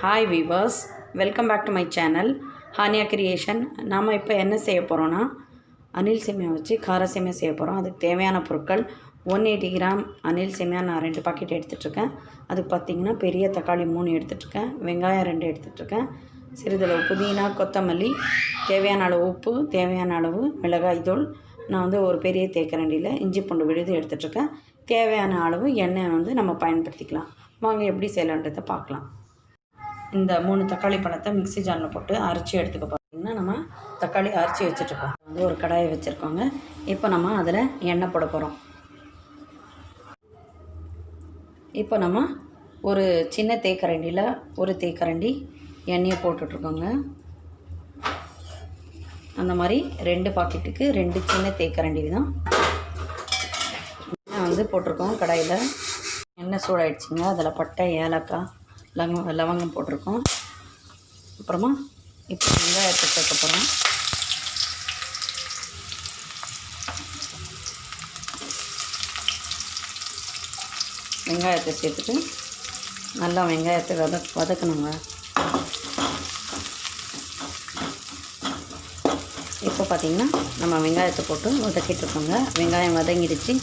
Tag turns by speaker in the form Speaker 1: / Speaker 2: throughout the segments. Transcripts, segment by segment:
Speaker 1: Hi viewers, welcome back to my channel Hania Creation. நாம இப்போ என்ன செய்ய போறோம்னா அனில் சேமியா வச்சு கார சேமியா செய்ய போறோம். அதுக்கு தேவையான பொருட்கள் 180 கிராம் அனில் சேமியா நான் 2 பாக்கெட் எடுத்துட்டு இருக்கேன். அதுக்கு பாத்தீங்கன்னா பெரிய தக்காளி 3 எடுத்துட்டு இருக்கேன். வெங்காயம் 2 எடுத்துட்டு இருக்கேன். சிறிதளவு புதினா, கொத்தமல்லி, தேவையான அளவு உப்பு, தேவையான அளவு மிளகாய் தூள். நான் வந்து ஒரு பெரிய தேக்கரண்டியில் இஞ்சி பூண்டு விழுது எடுத்துட்டு இருக்கேன். தேவையான அளவு எண்ணெய் வந்து நம்ம பயன்படுத்திக்கலாம். வாங்க எப்படி செய்யலாம்ன்றதை பார்க்கலாம். இந்த 3 தக்காளி பழத்தை மிக்ஸி ஜாரில் போட்டு அரைச்சி எடுத்துக்க போகிறோம்னா நம்ம தக்காளி அரைச்சி வச்சுட்ருக்கோம். வந்து ஒரு கடாயை வச்சுருக்கோங்க. இப்போ நம்ம அதில் எண்ணெய் போட போகிறோம். இப்போ நம்ம ஒரு சின்ன தேக்கரண்டியில் ஒரு தேக்கரண்டி எண்ணெயை போட்டுட்ருக்கோங்க. அந்த மாதிரி 2 பாக்கெட்டுக்கு 2 சின்ன தேக்கரண்டி தான் எண்ணெய் வந்து போட்டிருக்கோம். கடாயில் எண்ணெய் சூடாயிடுச்சுங்க. அதில் பட்டை, ஏலக்காய், லவங்கம் போட்டிருக்கோம். அப்புறமா இப்போ வெங்காயத்தை சேர்க்க போகிறோம். வெங்காயத்தை சேர்த்துட்டு நல்லா வெங்காயத்தை வதக்கணுங்க. இப்போ பார்த்திங்கன்னா நம்ம வெங்காயத்தை போட்டு வதக்கிட்டுருக்கோங்க. வெங்காயம் வதங்கிடுச்சு.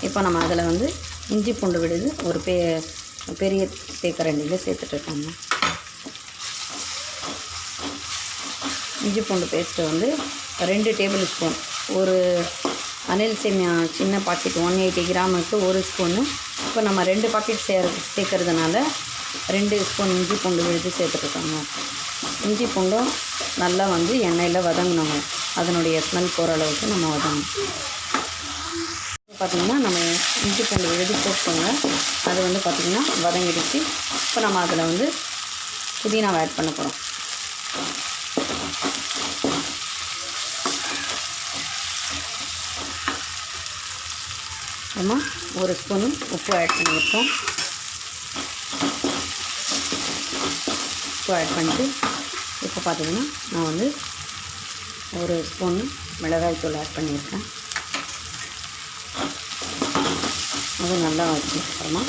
Speaker 1: இப்போ நம்ம அதில் வந்து இஞ்சி பூண்டு விழுது ஒரு பெரிய தேக்கரண்டியில் சேர்த்துட்ருக்காங்க. இஞ்சி பூண்டு பேஸ்ட்டு வந்து 2 டேபிள் ஸ்பூன். ஒரு அனில் சேமியா சின்ன பாக்கெட் 180 கிராமுக்கு 1 ஸ்பூனு. இப்போ நம்ம 2 பாக்கெட் சேர்க்கறதுனால 2 ஸ்பூன் இஞ்சி பூண்டு விழுது சேர்த்துட்ருக்காங்க. இஞ்சி பூண்டும் நல்லா வந்து எண்ணெயில் வதங்கணுங்க. அதனுடைய ஸ்மெல் போகிற அளவுக்கு நம்ம வதங்கணும். பார்த்திங்கன்னா நம்ம இஞ்சி பூண்டு விழுது போட்டுக்கோங்க. அது வந்து பார்த்திங்கன்னா வதங்கிடுச்சு. இப்போ நம்ம அதில் வந்து புதினாவை ஆட் பண்ண போகிறோம். நம்ம 1 ஸ்பூனு உப்பு ஆட் பண்ணியிருக்கோம். உப்பு ஆட் பண்ணிட்டு இப்போ பார்த்திங்கன்னா நான் வந்து 1 ஸ்பூனு மிளகாய் தூள் ஆட் பண்ணியிருக்கேன். அது நல்லா வச்சுக்கப்புறமா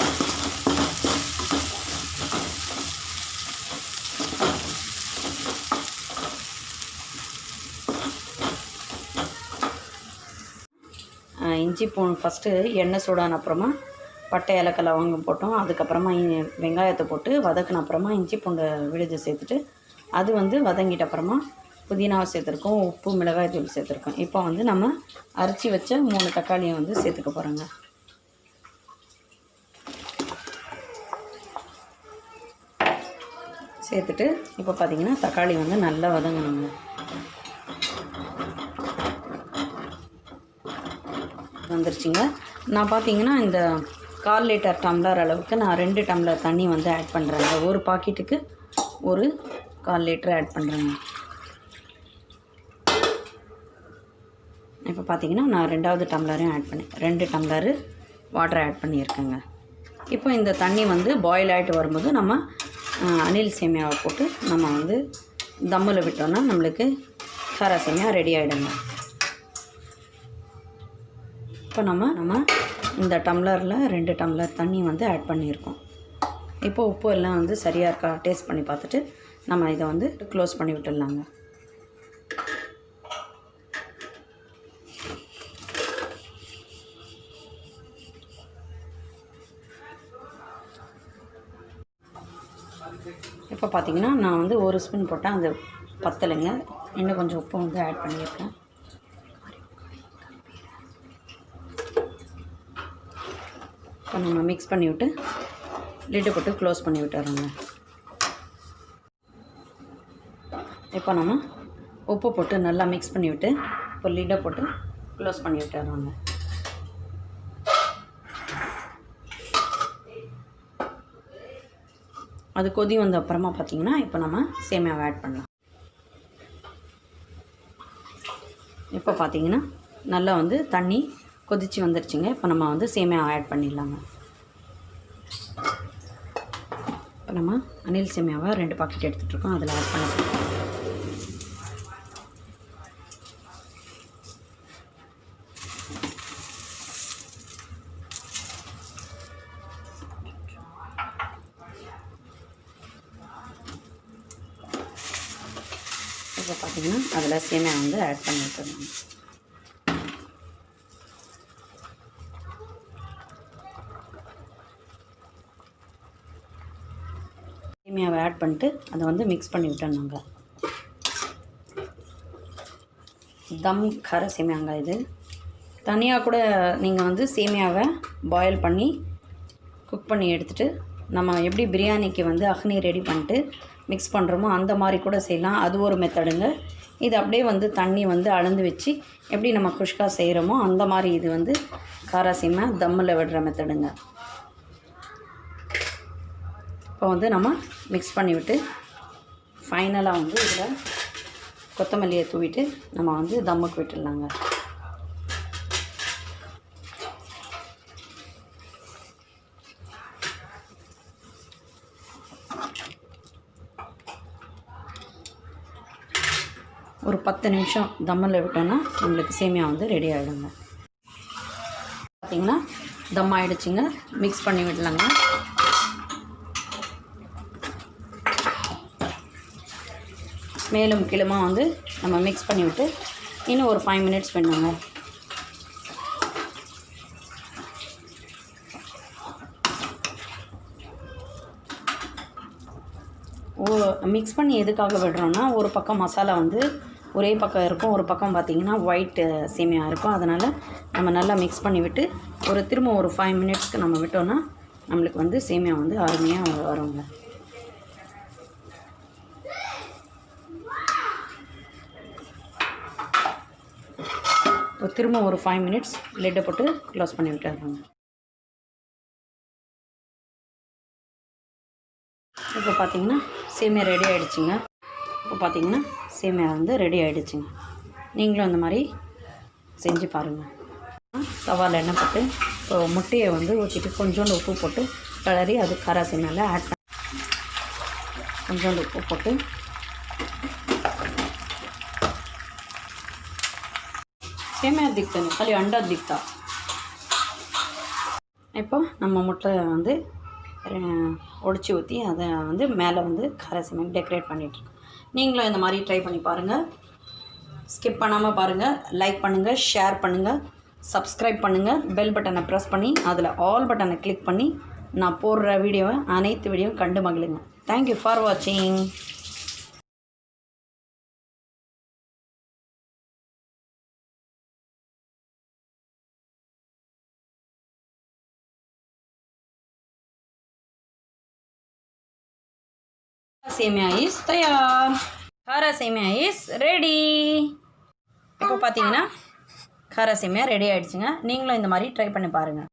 Speaker 1: இஞ்சி பூண்டு ஃபஸ்ட்டு எண்ணெய் சூடான அப்புறமா பட்டை, ஏலக்காய், லவங்கம் போட்டோம். அதுக்கப்புறமா வெங்காயத்தை போட்டு வதக்கின அப்புறமா இஞ்சி பூண்டு விழுது சேர்த்துட்டு அது வந்து வதங்கிட்ட அப்புறமா புதினாவை சேர்த்துருக்கோம். உப்பு, மிளகாய் தூள் சேர்த்துருக்கோம். இப்போ வந்து நம்ம அரைச்சி வச்ச 3 தக்காளியை வந்து சேர்த்துக்க போகிறோங்க. சேர்த்துட்டு இப்போ பார்த்திங்கன்னா தக்காளி வந்து நல்லா வதங்கணுங்க. வந்துருச்சுங்க. நான் பார்த்திங்கன்னா இந்த 1/4 லிட்டர் டம்ளர் அளவுக்கு நான் 2 டம்ளர் தண்ணி வந்து ஆட் பண்ணுறேங்க. ஒரு பாக்கெட்டுக்கு ஒரு 1/4 லிட்டர் ஆட் பண்ணுறேங்க. இப்போ பார்த்திங்கன்னா நான் 2வது டம்ளரையும் ஆட் பண்ணி 2 டம்ளரு வாட்டர் ஆட் பண்ணியிருக்கேங்க. இப்போ இந்த தண்ணி வந்து பாயில் ஆகிட்டு வரும்போது நம்ம அனில் சேமியாவை போட்டு நம்ம வந்து தம்மில் விட்டோம்னா நம்மளுக்கு கார சேமியா ரெடி ஆகிடுங்க. இப்போ நம்ம இந்த டம்ளரில் 2 டம்ளர் தண்ணி வந்து ஆட் பண்ணியிருக்கோம். இப்போ உப்பு எல்லாம் வந்து சரியாக இருக்கா டேஸ்ட் பண்ணி பார்த்துட்டு நம்ம இதை வந்து க்ளோஸ் பண்ணி விட்டுடலாங்க. இப்போ பார்த்திங்கன்னா நான் வந்து 1 ஸ்பூன் போட்டேன். அது பத்தலைங்க. இன்னும் கொஞ்சம் உப்பு வந்து ஆட் பண்ணியிருக்கேன். இப்போ நம்ம மிக்ஸ் பண்ணி விட்டு லிட்டு போட்டு க்ளோஸ் பண்ணி விட்டுறோங்க. இப்போ நம்ம உப்பு போட்டு நல்லா மிக்ஸ் பண்ணி விட்டு இப்போ லிட்டை போட்டு க்ளோஸ் பண்ணி விட்டுறோங்க. அது கொதி வந்த அப்புறமா பார்த்திங்கன்னா இப்போ நம்ம சேமியாவை ஆட் பண்ணலாம். இப்போ பார்த்திங்கன்னா நல்லா வந்து தண்ணி கொதித்து வந்துடுச்சுங்க. இப்போ நம்ம வந்து சேமியாவை ஆட் பண்ணிடலாங்க. இப்போ நம்ம அனில் சேமியாவை 2 பாக்கெட் எடுத்துகிட்ருக்கோம். அதில் ஆட் பண்ணிக்கலாம். இப்போ பார்த்திங்கன்னா அதில் சேமியா வந்து ஆட் பண்ணி விட்டுருங்க. சேமியாவை ஆட் பண்ணிட்டு அதை வந்து மிக்ஸ் பண்ணி விட்டுருந்தாங்க. தம் கர சேமியாங்க இது. தனியாக கூட நீங்கள் வந்து சேமியாவை பாயில் பண்ணி குக் பண்ணி எடுத்துகிட்டு நம்ம எப்படி பிரியாணிக்கு வந்து அக்னி ரெடி பண்ணிட்டு மிக்ஸ் பண்ணுறோமோ அந்த மாதிரி கூட செய்யலாம். அது ஒரு மெத்தடுங்க. இது அப்படியே வந்து தண்ணி வந்து அளந்து வச்சு எப்படி நம்ம குஷ்கா செய்கிறோமோ அந்த மாதிரி இது வந்து கார சேமியா தம்மில் விடுற மெத்தடுங்க. இப்போ வந்து நம்ம மிக்ஸ் பண்ணிவிட்டு ஃபைனலாக வந்து இதில் கொத்தமல்லியை தூவிட்டு நம்ம வந்து தம்முக்கு விட்டுடலாங்க. ஒரு 10 நிமிஷம் தம்மில் விட்டோன்னா நம்மளுக்கு சேமியா வந்து ரெடி ஆகிடுங்க. பார்த்திங்கன்னா தம் ஆகிடுச்சிங்க. மிக்ஸ் பண்ணி விடலாங்க. மேலும் கீழுமா வந்து நம்ம மிக்ஸ் பண்ணி விட்டு இன்னும் ஒரு 5 மினிட்ஸ் பண்ணுங்க. மிக்ஸ் பண்ணி எதுக்காக விடுறோன்னா ஒரு பக்கம் மசாலா வந்து ஒரே பக்கம் இருக்கும், ஒரு பக்கம் பார்த்திங்கன்னா ஒயிட் சேமியா இருக்கும். அதனால் நம்ம நல்லா மிக்ஸ் பண்ணி விட்டு திரும்ப ஒரு 5 மினிட்ஸ்க்கு நம்ம விட்டோன்னா நம்மளுக்கு வந்து சேமியா வந்து அருமையாக வருங்க. திரும்ப ஒரு 5 மினிட்ஸ் லிட்டை போட்டு க்ளோஸ் பண்ணி விட்டுறாங்க. இப்போ பார்த்திங்கன்னா சேமியா ரெடி ஆகிடுச்சிங்க. இப்போ பார்த்திங்கன்னா சேமியா வந்து ரெடி ஆகிடுச்சிங்க. நீங்களும் அந்த மாதிரி செஞ்சு பாருங்கள். தவாவில் எண்ணெய் போட்டு இப்போ முட்டையை வந்து ஊற்றிட்டு கொஞ்சோண்டு உப்பு போட்டு கிளறி அது கார சேமியாவில் ஆட் பண்ணி கொஞ்சோண்டு உப்பு போட்டு सेमिया दिखता नहीं खाली अंडा दिखता. இப்போ நம்ம முட்டை வந்து உடைச்சி ஊற்றி அதை வந்து மேலே வந்து கார சேமியா டெக்கரேட் பண்ணிகிட்ருக்கோம். நீங்களும் இந்த மாதிரி ட்ரை பண்ணி பாருங்கள். ஸ்கிப் பண்ணாமல் பாருங்கள். லைக் பண்ணுங்கள், ஷேர் பண்ணுங்கள், சப்ஸ்கிரைப் பண்ணுங்கள். பெல் பட்டனை ப்ரெஸ் பண்ணி அதில் ஆல் பட்டனை கிளிக் பண்ணி நான் போடுற வீடியோவை அனைத்து வீடியோவும் கண்டு மகிழுங்க. தேங்க்யூ ஃபார் வாட்சிங். சேமியா இஸ் தயார். கார சேமியா இஸ் ரெடி. இப்போ பார்த்தீங்கன்னா கார சேமியா ரெடி ஆகிடுச்சுங்க. நீங்களும் இந்த மாதிரி ட்ரை பண்ணி பாருங்கள்.